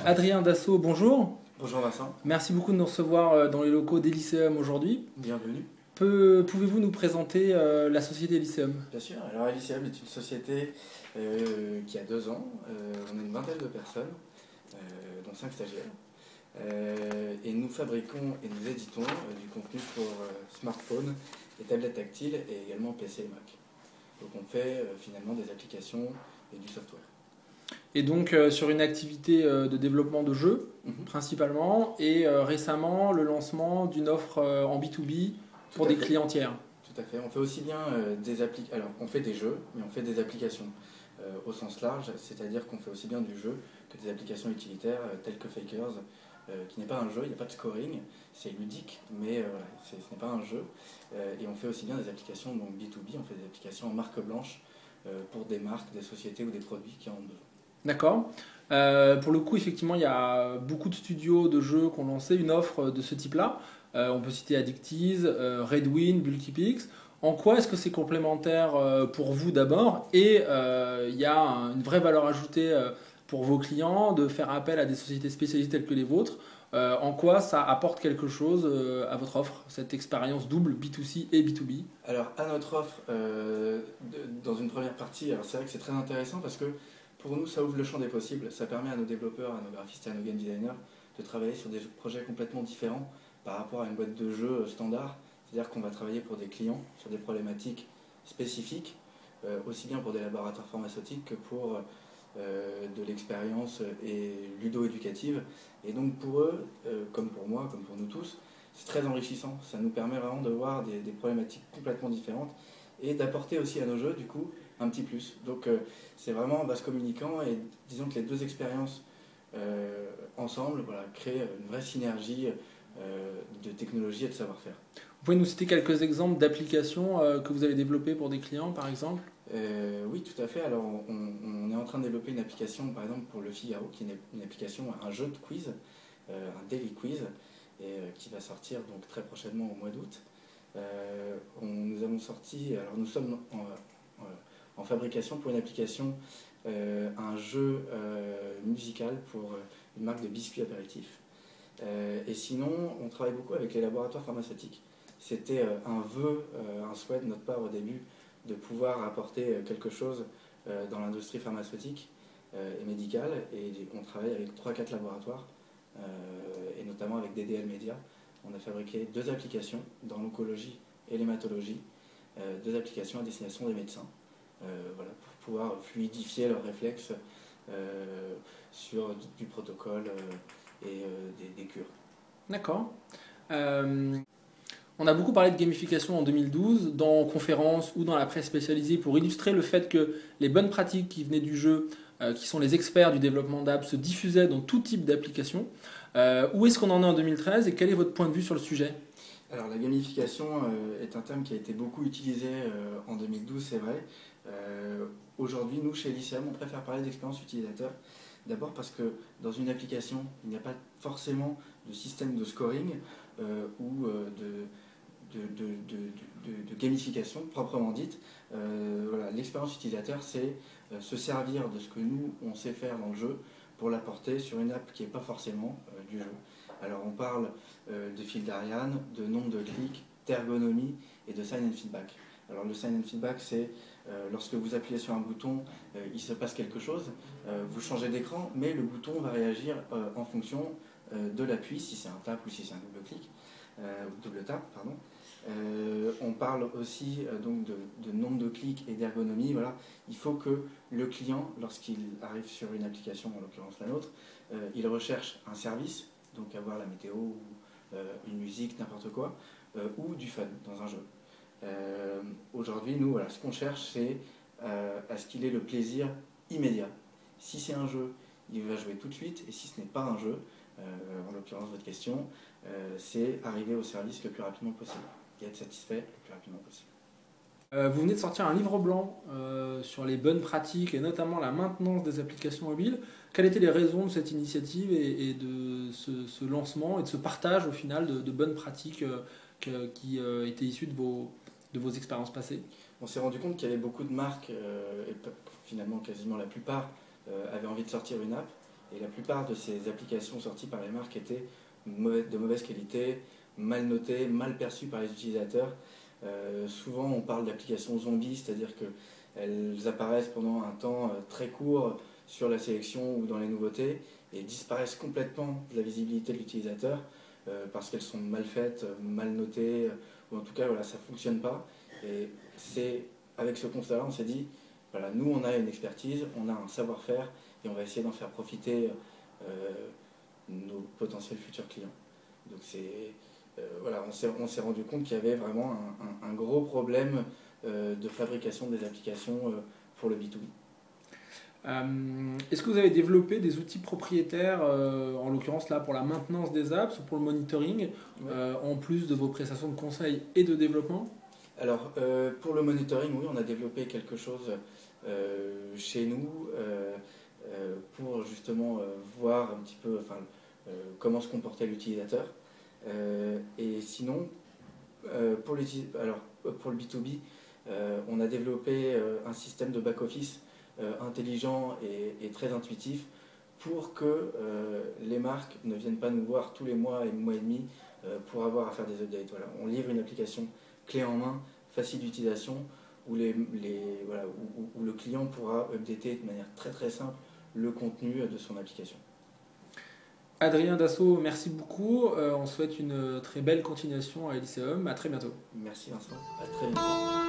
Adrien Dassault, bonjour. Bonjour Vincent, Merci beaucoup de nous recevoir dans les locaux d'Elyséum aujourd'hui. bienvenue. Pouvez-vous nous présenter la société Elyséum? Bien sûr, alors Elysium est une société qui a 2 ans. On est une vingtaine de personnes, dont 5 stagiaires. Et nous fabriquons et nous éditons du contenu pour smartphones et tablettes tactiles et également PC et Mac. Donc on fait finalement des applications et du software. Et donc sur une activité de développement de jeux principalement et récemment le lancement d'une offre en B2B pour des clients tiers. Tout à fait. On fait aussi bien des applications. Alors, on fait des jeux, mais on fait des applications au sens large, c'est-à-dire qu'on fait aussi bien du jeu que des applications utilitaires telles que Fakers, qui n'est pas un jeu, il n'y a pas de scoring, c'est ludique, mais voilà, ce n'est pas un jeu. Et on fait aussi bien des applications donc B2B, on fait des applications en marque blanche pour des marques, des sociétés ou des produits qui en ont besoin. D'accord. Pour le coup, effectivement, il y a beaucoup de studios de jeux qui ont lancé une offre de ce type-là. On peut citer Addictiz, Redwin, Bulkypix. En quoi est-ce que c'est complémentaire pour vous d'abord? Et il y a une vraie valeur ajoutée pour vos clients de faire appel à des sociétés spécialisées telles que les vôtres. En quoi ça apporte quelque chose à votre offre, cette expérience double B2C et B2B? Alors, à notre offre, dans une première partie, alors c'est vrai que c'est très intéressant parce que pour nous, ça ouvre le champ des possibles. Ça permet à nos développeurs, à nos graphistes et à nos game designers de travailler sur des projets complètement différents par rapport à une boîte de jeux standard. C'est-à-dire qu'on va travailler pour des clients sur des problématiques spécifiques, aussi bien pour des laboratoires pharmaceutiques que pour de l'expérience et ludo-éducative. Et donc pour eux, comme pour moi, comme pour nous tous, c'est très enrichissant. Ça nous permet vraiment de voir des problématiques complètement différentes et d'apporter aussi à nos jeux, du coup, un petit plus. Donc c'est vraiment en vase communicant et disons que les deux expériences ensemble voilà, créent une vraie synergie de technologie et de savoir-faire. Vous pouvez nous citer quelques exemples d'applications que vous avez développées pour des clients, par exemple? Oui, tout à fait. Alors, on est en train de développer une application, par exemple, pour Le Figaro, qui est une application, un jeu de quiz, un daily quiz, et qui va sortir donc très prochainement au mois d'août. Nous avons sorti, alors nous sommes en fabrication pour une application, un jeu musical pour une marque de biscuits apéritifs. Et sinon, on travaille beaucoup avec les laboratoires pharmaceutiques. C'était un vœu, un souhait de notre part au début, de pouvoir apporter quelque chose dans l'industrie pharmaceutique et médicale. Et on travaille avec 3-4 laboratoires, et notamment avec DDL Media. On a fabriqué 2 applications dans l'oncologie et l'hématologie, 2 applications à destination des médecins, voilà, pour pouvoir fluidifier leurs réflexes sur du protocole et des cures. D'accord. On a beaucoup parlé de gamification en 2012 dans conférences ou dans la presse spécialisée pour illustrer le fait que les bonnes pratiques qui venaient du jeu, qui sont les experts du développement d'app, se diffusaient dans tout type d'application. Où est-ce qu'on en est en 2013 et quel est votre point de vue sur le sujet? Alors la gamification est un terme qui a été beaucoup utilisé en 2012, c'est vrai. Aujourd'hui, nous, chez Elysium, on préfère parler d'expérience utilisateur. D'abord parce que dans une application, il n'y a pas forcément de système de scoring ou de gamification proprement dite. Voilà, l'expérience utilisateur, c'est se servir de ce que nous, on sait faire dans le jeu pour l'apporter sur une app qui n'est pas forcément du jeu. Alors on parle de fil d'Ariane, de nombre de clics, d'ergonomie et de sign and feedback. Alors le sign and feedback, c'est lorsque vous appuyez sur un bouton, il se passe quelque chose, vous changez d'écran, mais le bouton va réagir en fonction de l'appui, si c'est un tap ou si c'est un double clic, double tap, pardon. On parle aussi donc de nombre de clics et d'ergonomie. Voilà. Il faut que le client, lorsqu'il arrive sur une application, en l'occurrence la nôtre, il recherche un service, donc avoir la météo ou une musique, n'importe quoi, ou du fun dans un jeu. Aujourd'hui, nous, voilà, ce qu'on cherche, c'est à ce qu'il ait le plaisir immédiat. Si c'est un jeu, il va jouer tout de suite, et si ce n'est pas un jeu, en l'occurrence votre question, c'est arriver au service le plus rapidement possible et être satisfait le plus rapidement possible. Vous venez de sortir un livre blanc sur les bonnes pratiques et notamment la maintenance des applications mobiles. Quelles étaient les raisons de cette initiative et de ce lancement et de ce partage au final de bonnes pratiques qui étaient issues de vos expériences passées? On s'est rendu compte qu'il y avait beaucoup de marques, et finalement quasiment la plupart, avaient envie de sortir une app, Et la plupart de ces applications sorties par les marques étaient de mauvaise qualité, mal notées, mal perçues par les utilisateurs. Souvent on parle d'applications zombies, c'est-à-dire qu'elles apparaissent pendant un temps très court sur la sélection ou dans les nouveautés et disparaissent complètement de la visibilité de l'utilisateur parce qu'elles sont mal faites, mal notées, ou en tout cas voilà, ça ne fonctionne pas. Et c'est avec ce constat-là, on s'est dit, voilà, nous on a une expertise, on a un savoir-faire et on va essayer d'en faire profiter nos potentiels futurs clients. Donc voilà, on s'est rendu compte qu'il y avait vraiment un gros problème de fabrication des applications pour le B2B. Est-ce que vous avez développé des outils propriétaires, en l'occurrence là pour la maintenance des apps ou pour le monitoring, en plus de vos prestations de conseil et de développement? Alors pour le monitoring, oui, on a développé quelque chose chez nous pour justement voir un petit peu comment se comportait l'utilisateur. Et sinon, pour le B2B, on a développé un système de back-office intelligent et très intuitif pour que les marques ne viennent pas nous voir tous les mois et mois et demi pour avoir à faire des updates. Voilà. On livre une application clé en main, facile d'utilisation, où le client pourra updater de manière très très simple le contenu de son application. Adrien Dassault, merci beaucoup. On souhaite une très belle continuation à Elyséum. À très bientôt. Merci Vincent, à très bientôt.